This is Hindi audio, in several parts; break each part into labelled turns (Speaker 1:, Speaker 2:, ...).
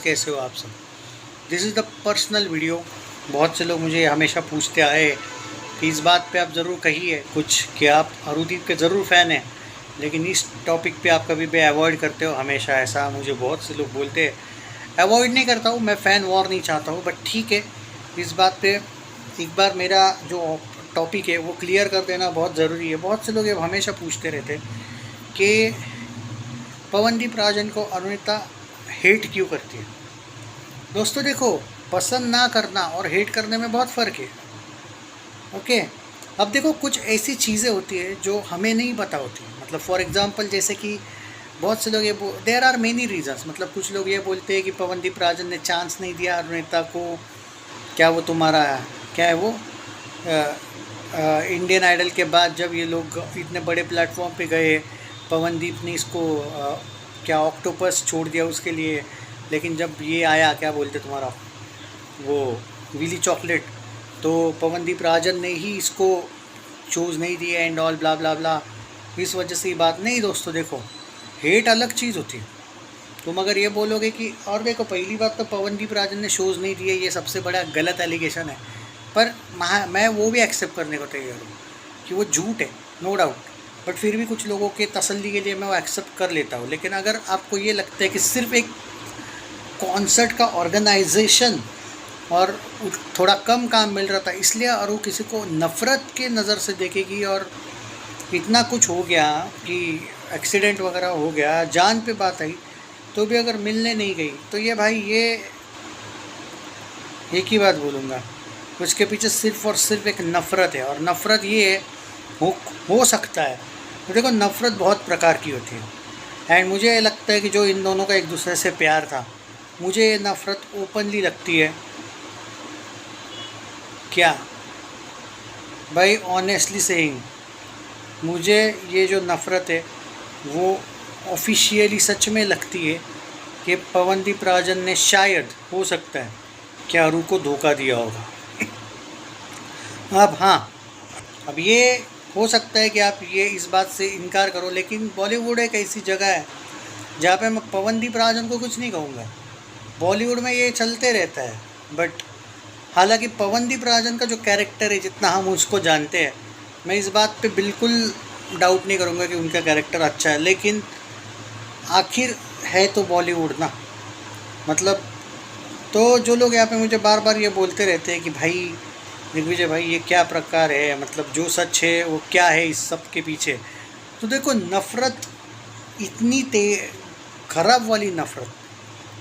Speaker 1: कैसे हो आप सब। This is the personal video. बहुत से लोग मुझे हमेशा पूछते आए कि इस बात पे आप ज़रूर कहिए कुछ कि आप अरुदीप के ज़रूर फ़ैन हैं, लेकिन इस टॉपिक पे आप कभी भी अवॉइड करते हो हमेशा। ऐसा मुझे बहुत से लोग बोलते हैं। अवॉइड नहीं करता हूँ मैं, फ़ैन वॉर नहीं चाहता हूँ, बट ठीक है, इस बात पे एक बार मेरा जो टॉपिक है वो क्लियर कर देना बहुत ज़रूरी है। बहुत से लोग ये हमेशा पूछते रहते हैं कि पवनदीप राजन को अरुणिता हेट क्यों करती है। दोस्तों देखो, पसंद ना करना और हेट करने में बहुत फ़र्क है। ओके, अब देखो, कुछ ऐसी चीज़ें होती है जो हमें नहीं पता होती। मतलब फॉर एग्जांपल, जैसे कि बहुत से लोग ये देयर आर मेनी रीजंस। मतलब कुछ लोग ये बोलते हैं कि पवनदीप राजन ने चांस नहीं दिया अरुणिता को। क्या वो तुम्हारा, क्या है वो, इंडियन आइडल के बाद जब ये लोग इतने बड़े प्लेटफॉर्म पे गए, पवनदीप ने इसको क्या ऑक्टोपस छोड़ दिया उसके लिए, लेकिन जब ये आया क्या बोलते तुम्हारा वो विली चॉकलेट, तो पवनदीप राजन ने ही इसको चूज़ नहीं दिया एंड ऑल ब्ला ब्ला ब्ला। इस वजह से ये बात नहीं। दोस्तों देखो, हेट अलग चीज़ होती है। तुम अगर ये बोलोगे कि, और देखो पहली बात तो पवनदीप राजन ने शोज़ नहीं दिए, ये सबसे बड़ा गलत एलिगेशन है। पर मैं वो भी एक्सेप्ट करने को तैयार हूँ कि वो झूठ है, नो डाउट। बट फिर भी कुछ लोगों के तसल्ली के लिए मैं वो एक्सेप्ट कर लेता हूँ। लेकिन अगर आपको ये लगता है कि सिर्फ एक कॉन्सर्ट का ऑर्गेनाइजेशन और थोड़ा कम काम मिल रहा था इसलिए और वो किसी को नफ़रत के नज़र से देखेगी, और इतना कुछ हो गया कि एक्सीडेंट वगैरह हो गया, जान पे बात आई, तो भी अगर मिलने नहीं गई, तो ये भाई, ये एक ही बात बोलूँगा, उसके पीछे सिर्फ और सिर्फ एक नफ़रत है। और नफ़रत ये है, हो सकता है, तो देखो नफ़रत बहुत प्रकार की होती है। एंड मुझे लगता है कि जो इन दोनों का एक दूसरे से प्यार था, मुझे ये नफ़रत ओपनली लगती है। क्या भाई, ऑनेस्टली सेइंग, मुझे ये जो नफ़रत है वो ऑफिशियली सच में लगती है कि पवनदीप राजन ने शायद, हो सकता है, कि अरू को धोखा दिया होगा। अब हाँ, अब ये हो सकता है कि आप ये इस बात से इनकार करो, लेकिन बॉलीवुड एक ऐसी जगह है जहाँ पे मैं पवनदीप राजन को कुछ नहीं कहूँगा। बॉलीवुड में ये चलते रहता है। बट हालांकि पवनदीप राजन का जो कैरेक्टर है, जितना हम उसको जानते हैं, मैं इस बात पे बिल्कुल डाउट नहीं करूँगा कि उनका कैरेक्टर अच्छा है। लेकिन आखिर है तो बॉलीवुड ना। मतलब, तो जो लोग यहाँ पे मुझे बार बार ये बोलते रहते हैं कि भाई दिग्विजय भाई ये क्या प्रकार है, मतलब जो सच है वो क्या है इस सब के पीछे। तो देखो, नफ़रत इतनी खराब वाली नफ़रत,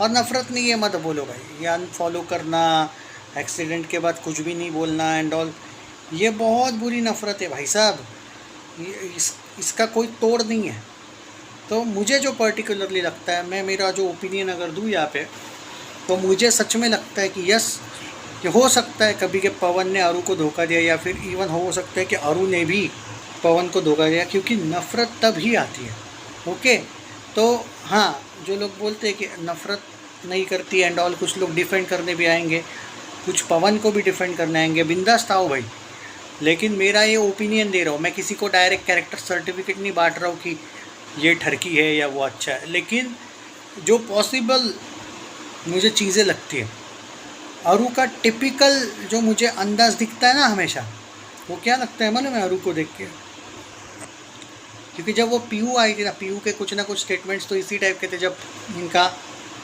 Speaker 1: और नफ़रत नहीं है मत बोलो भाई, ये अनफॉलो करना, एक्सीडेंट के बाद कुछ भी नहीं बोलना एंड ऑल, ये बहुत बुरी नफ़रत है भाई साहब। इसका कोई तोड़ नहीं है। तो मुझे जो पर्टिकुलरली लगता है, मैं मेरा जो ओपिनियन अगर दूँ यहाँ पे, तो मुझे सच में लगता है कि यस, कि हो सकता है कभी के पवन ने अरू को धोखा दिया, या फिर इवन हो सकता है कि अरू ने भी पवन को धोखा दिया, क्योंकि नफ़रत तब ही आती है। ओके, तो हाँ, जो लोग बोलते हैं कि नफ़रत नहीं करती एंड ऑल, कुछ लोग डिफेंड करने भी आएंगे, कुछ पवन को भी डिफेंड करने आएंगे, बिंदास आओ भाई। लेकिन मेरा ये ओपिनियन दे रहा हूँ मैं, किसी को डायरेक्ट कैरेक्टर सर्टिफिकेट नहीं बांट रहा हूँ कि ये ठरकी है या वो अच्छा है। लेकिन जो पॉसिबल मुझे चीज़ें लगती है, अरू का टिपिकल जो मुझे अंदाज़ दिखता है ना हमेशा, वो क्या लगता है मालूम है अरू को देख के, क्योंकि जब वो पीयू आई थी ना, पीयू के कुछ ना कुछ स्टेटमेंट्स तो इसी टाइप के थे जब इनका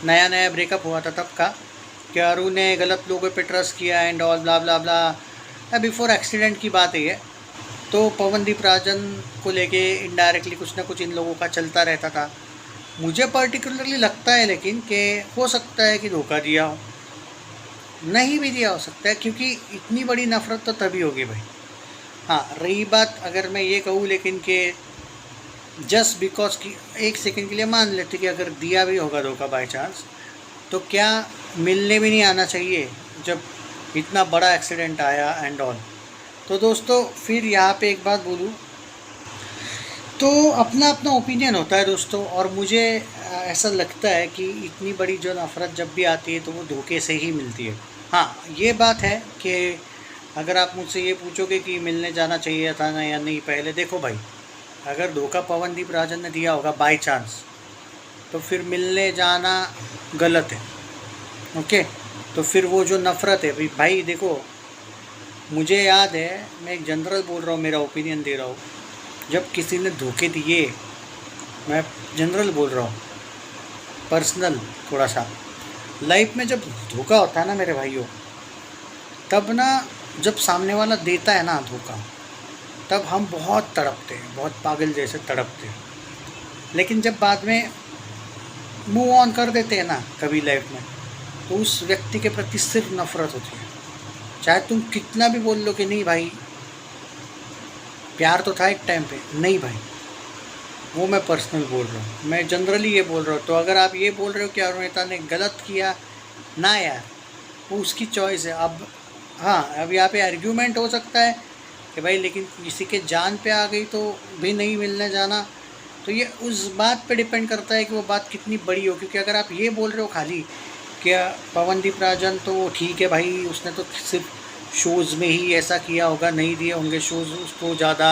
Speaker 1: नया नया ब्रेकअप हुआ था तब का, कि अरू ने गलत लोगों पे ट्रस्ट किया and all blah blah blah. Before accident की बात है ये। तो पवनदीप राजन को लेके इनडायरेक्टली कुछ ना कुछ इन लोगों का चलता रहता था। मुझे पर्टिकुलरली लगता है लेकिन कि हो सकता है कि धोखा दिया हो, नहीं भी दिया हो सकता है, क्योंकि इतनी बड़ी नफ़रत तो तभी होगी भाई। हाँ, रही बात अगर मैं ये कहूँ लेकिन कि जस्ट बिकॉज कि एक सेकंड के लिए मान लेते कि अगर दिया भी होगा धोखा बाय चांस, तो क्या मिलने भी नहीं आना चाहिए जब इतना बड़ा एक्सीडेंट आया एंड ऑल। तो दोस्तों फिर यहाँ पे एक बात बोलूँ, तो अपना अपना ओपिनियन होता है दोस्तों, और मुझे ऐसा लगता है कि इतनी बड़ी जो नफ़रत जब भी आती है तो वो धोखे से ही मिलती है। हाँ, ये बात है कि अगर आप मुझसे ये पूछोगे कि मिलने जाना चाहिए था ना या नहीं, पहले देखो भाई, अगर धोखा पवनदीप राजन ने दिया होगा बाय चांस, तो फिर मिलने जाना गलत है। ओके, तो फिर वो जो नफ़रत है भाई देखो, मुझे याद है, मैं एक जनरल बोल रहा हूँ, मेरा ओपिनियन दे रहा हूँ, जब किसी ने धोखे दिए, मैं जनरल बोल रहा हूँ, पर्सनल थोड़ा सा, लाइफ में जब धोखा होता है ना मेरे भाइयों, तब ना, जब सामने वाला देता है ना धोखा, तब हम बहुत तड़पते हैं, बहुत पागल जैसे तड़पते हैं। लेकिन जब बाद में मूव ऑन कर देते हैं ना कभी लाइफ में, तो उस व्यक्ति के प्रति सिर्फ नफ़रत होती है। चाहे तुम कितना भी बोल लो कि नहीं भाई प्यार तो था एक टाइम पे, नहीं भाई, वो मैं पर्सनल बोल रहा हूँ, मैं जनरली ये बोल रहा हूँ। तो अगर आप ये बोल रहे हो कि अरुणिता ने गलत किया ना यार, वो उसकी चॉइस है। अब हाँ, अब यहाँ पे आर्ग्यूमेंट हो सकता है कि भाई लेकिन किसी के जान पे आ गई तो भी नहीं मिलने जाना, तो ये उस बात पे डिपेंड करता है कि वो बात कितनी बड़ी हो। क्योंकि अगर आप ये बोल रहे हो खाली क्या पवनदीप राजन तो ठीक है भाई, उसने तो सिर्फ शोज़ में ही ऐसा किया होगा, नहीं दिए होंगे शोज़ उसको ज़्यादा,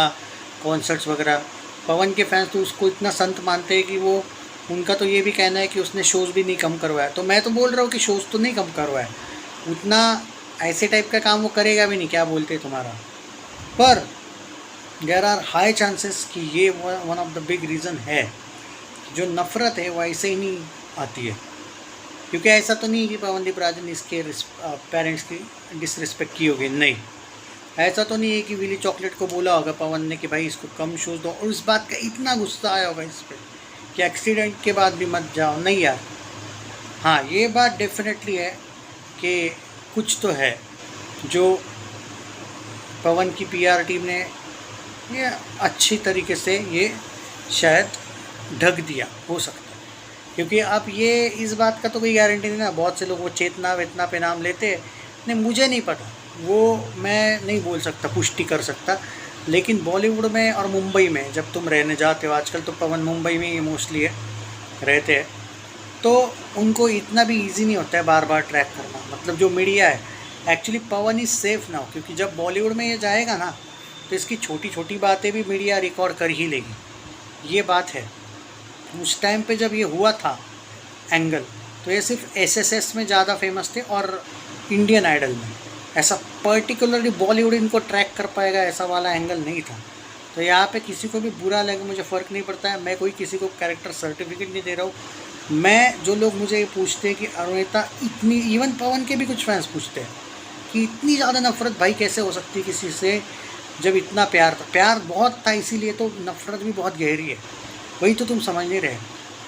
Speaker 1: कॉन्सर्ट्स वगैरह, पवन के फैंस तो उसको इतना संत मानते हैं कि वो, उनका तो ये भी कहना है कि उसने शोज़ भी नहीं कम करवाया। तो मैं तो बोल रहा हूँ कि शोज़ तो नहीं कम करवाया, उतना ऐसे टाइप का काम वो करेगा भी नहीं, क्या बोलते तुम्हारा। पर देयर आर हाई चांसेस कि ये one of the big reason है, जो नफ़रत है वो ऐसे ही नहीं आती है। क्योंकि ऐसा तो नहीं कि पवनदीप राजन ने इसके पेरेंट्स की डिसरिस्पेक्ट की होगी, नहीं, ऐसा तो नहीं है कि विली चॉकलेट को बोला होगा पवन ने कि भाई इसको कम शोज़ दो, और उस बात का इतना गुस्सा आया होगा इस पर कि एक्सीडेंट के बाद भी मत जाओ, नहीं यार। हाँ, ये बात डेफिनेटली है कि कुछ तो है जो पवन की पीआर टीम ने ये अच्छी तरीके से ये शायद ढक दिया, हो सकता है। क्योंकि अब ये इस बात का तो कोई गारंटी नहीं ना, बहुत से लोग वो चेतना वेतना पे नाम लेते हैं, नहीं मुझे नहीं पता, वो मैं नहीं बोल सकता, पुष्टि कर सकता। लेकिन बॉलीवुड में और मुंबई में जब तुम रहने जाते हो, आजकल तो पवन मुंबई में ही मोस्टली है रहते हैं, तो उनको इतना भी इजी नहीं होता है बार बार ट्रैक करना। मतलब जो मीडिया है, actually Pawan is safe now, क्योंकि जब बॉलीवुड में ये जाएगा ना, तो इसकी छोटी छोटी बातें भी मीडिया रिकॉर्ड कर ही लेगी, ये बात है। उस टाइम पे जब ये हुआ था एंगल, तो ये सिर्फ एसएसएस में ज़्यादा फेमस थे और इंडियन आइडल में, ऐसा पर्टिकुलरली बॉलीवुड इनको ट्रैक कर पाएगा ऐसा वाला एंगल नहीं था। तो यहाँ पे किसी को भी बुरा लगे मुझे फ़र्क नहीं पड़ता है, मैं कोई किसी को कैरेक्टर सर्टिफिकेट नहीं दे रहा हूँ। मैं, जो लोग मुझे ये पूछते हैं कि अरुणिता इतनी, इवन पवन के भी कुछ फैंस पूछते हैं कि इतनी ज़्यादा नफ़रत भाई कैसे हो सकती है किसी से, जब इतना प्यार था, प्यार बहुत था इसीलिए तो नफ़रत भी बहुत गहरी है, वही तो तुम समझ नहीं रहे।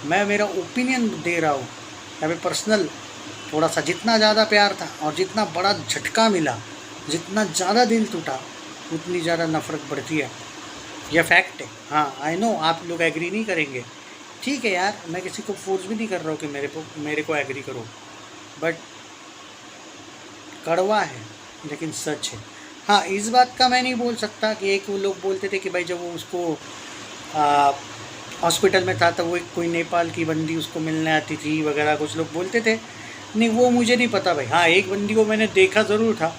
Speaker 1: मैं मेरा ओपिनियन दे रहा हूँ यहाँ पे पर्सनल, थोड़ा सा, जितना ज़्यादा प्यार था और जितना बड़ा झटका मिला, जितना ज़्यादा दिल टूटा, उतनी ज़्यादा नफ़रत बढ़ती है, यह फैक्ट है। हाँ आई नो आप लोग एग्री नहीं करेंगे, ठीक है यार, मैं किसी को फोर्स भी नहीं कर रहा हूँ कि मेरे को एग्री करो, बट कड़वा है लेकिन सच है। हाँ, इस बात का मैं नहीं बोल सकता कि एक वो लोग बोलते थे कि भाई जब वो उसको हॉस्पिटल में था तो वो कोई नेपाल की बंदी उसको मिलने आती थी वगैरह, कुछ लोग बोलते थे, नहीं वो मुझे नहीं पता भाई। हाँ, एक बंदी को मैंने देखा ज़रूर था,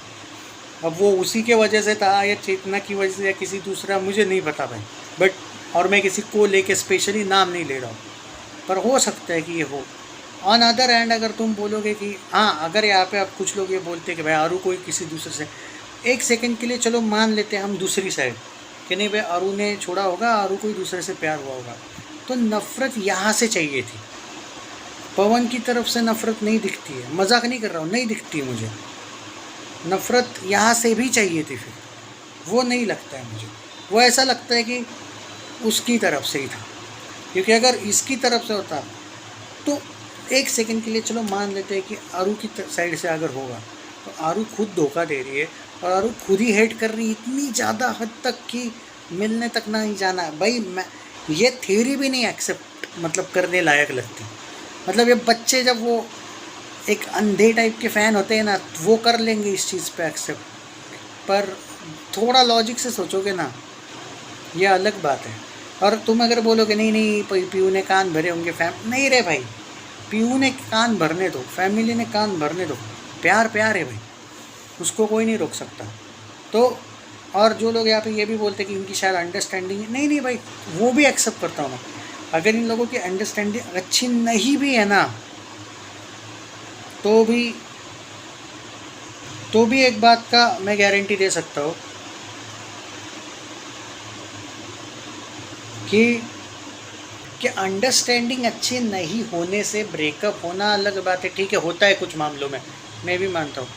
Speaker 1: अब वो उसी के वजह से था या चेतना की वजह से या किसी दूसरा, मुझे नहीं पता भाई, बट, और मैं किसी को लेके स्पेशली नाम नहीं ले रहा हूँ, पर हो सकता है कि ये हो। ऑन अदर हैंड अगर तुम बोलोगे कि हाँ, अगर यहाँ पे आप कुछ लोग ये बोलते हैं कि भाई आरू कोई किसी दूसरे से, एक सेकंड के लिए चलो मान लेते हैं हम दूसरी साइड कि नहीं भाई आरू ने छोड़ा होगा, आरू कोई दूसरे से प्यार हुआ होगा, तो नफ़रत यहाँ से चाहिए थी, पवन की तरफ से नफ़रत नहीं दिखती है, मजाक नहीं कर रहा हूँ, नहीं दिखती है मुझे नफ़रत, यहाँ से भी चाहिए थी, फिर वो नहीं लगता है मुझे, वो ऐसा लगता है कि उसकी तरफ से ही था। क्योंकि अगर इसकी तरफ से होता तो एक सेकंड के लिए चलो मान लेते हैं कि आरू की साइड से अगर होगा, तो आरू खुद धोखा दे रही है और आरू खुद ही हेट कर रही है इतनी ज़्यादा हद तक कि मिलने तक ना ही जाना। भाई मैं ये थ्योरी भी नहीं एक्सेप्ट मतलब करने लायक लगती। मतलब ये बच्चे जब वो एक अंधे टाइप के फ़ैन होते हैं ना, वो कर लेंगे इस चीज़ पे एक्सेप्ट, पर थोड़ा लॉजिक से सोचोगे ना, ये अलग बात है। और तुम अगर बोलोगे नहीं नहीं पीयू ने कान भरे होंगे नहीं रे भाई, पीयू ने कान भरने दो, फैमिली ने कान भरने दो, प्यार प्यार है भाई, उसको कोई नहीं रोक सकता। तो और जो लोग यहाँ पे ये भी बोलते हैं कि इनकी शायद अंडरस्टैंडिंग है, नहीं नहीं भाई, वो भी एक्सेप्ट करता हूँ मैं। अगर इन लोगों की अंडरस्टैंडिंग अच्छी नहीं भी है ना, तो भी तो भी एक बात का मैं गारंटी दे सकता हूँ कि अंडरस्टैंडिंग अच्छी नहीं होने से ब्रेकअप होना अलग बात है, ठीक है, होता है कुछ मामलों में, मैं भी मानता हूँ।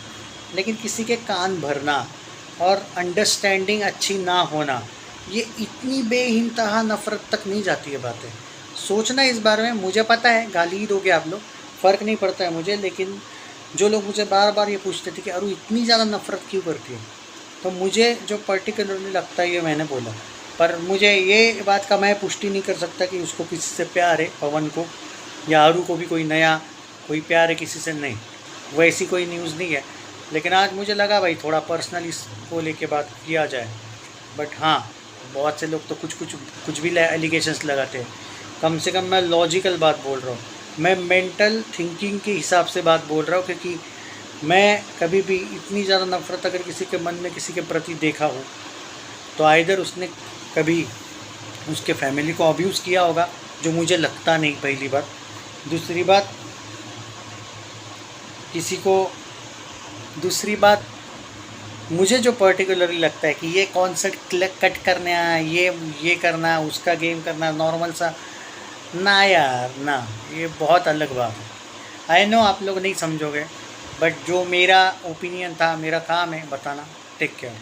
Speaker 1: लेकिन किसी के कान भरना और अंडरस्टैंडिंग अच्छी ना होना, ये इतनी बेइंतहा नफ़रत तक नहीं जाती है बातें। सोचना इस बारे में, मुझे पता है गाली ही दोगे आप लोग, फ़र्क नहीं पड़ता है मुझे, लेकिन जो लोग मुझे बार बार ये पूछते थे कि अरु इतनी ज़्यादा नफ़रत क्यों करती है, तो मुझे जो पर्टिकुलरली लगता है ये मैंने बोला। पर मुझे ये बात का मैं पुष्टि नहीं कर सकता कि उसको किसी से प्यार है, पवन को या आरू को भी कोई नया कोई प्यार है किसी से, नहीं, वैसी कोई न्यूज़ नहीं है। लेकिन आज मुझे लगा भाई थोड़ा पर्सनल इसको लेके बात किया जाए। बट हाँ, बहुत से लोग तो कुछ भी एलिगेशंस लगाते हैं। कम से कम मैं लॉजिकल बात बोल रहा हूँ, मैं मेंटल थिंकिंग के हिसाब से बात बोल रहा हूँ, क्योंकि मैं कभी भी इतनी ज़्यादा नफ़रत अगर किसी के मन में किसी के प्रति देखा हो तो आइदर उसने कभी उसके फैमिली को अब्यूज़ किया होगा, जो मुझे लगता नहीं, पहली बात। दूसरी बात किसी को दूसरी बात मुझे जो पर्टिकुलरली लगता है कि ये कॉन्सेप्ट कट करना है, ये करना है, उसका गेम करना है, नॉर्मल सा ना यार ना, ये बहुत अलग बात है। आई नो आप लोग नहीं समझोगे, बट जो मेरा ओपिनियन था, मेरा काम है बताना। Take care.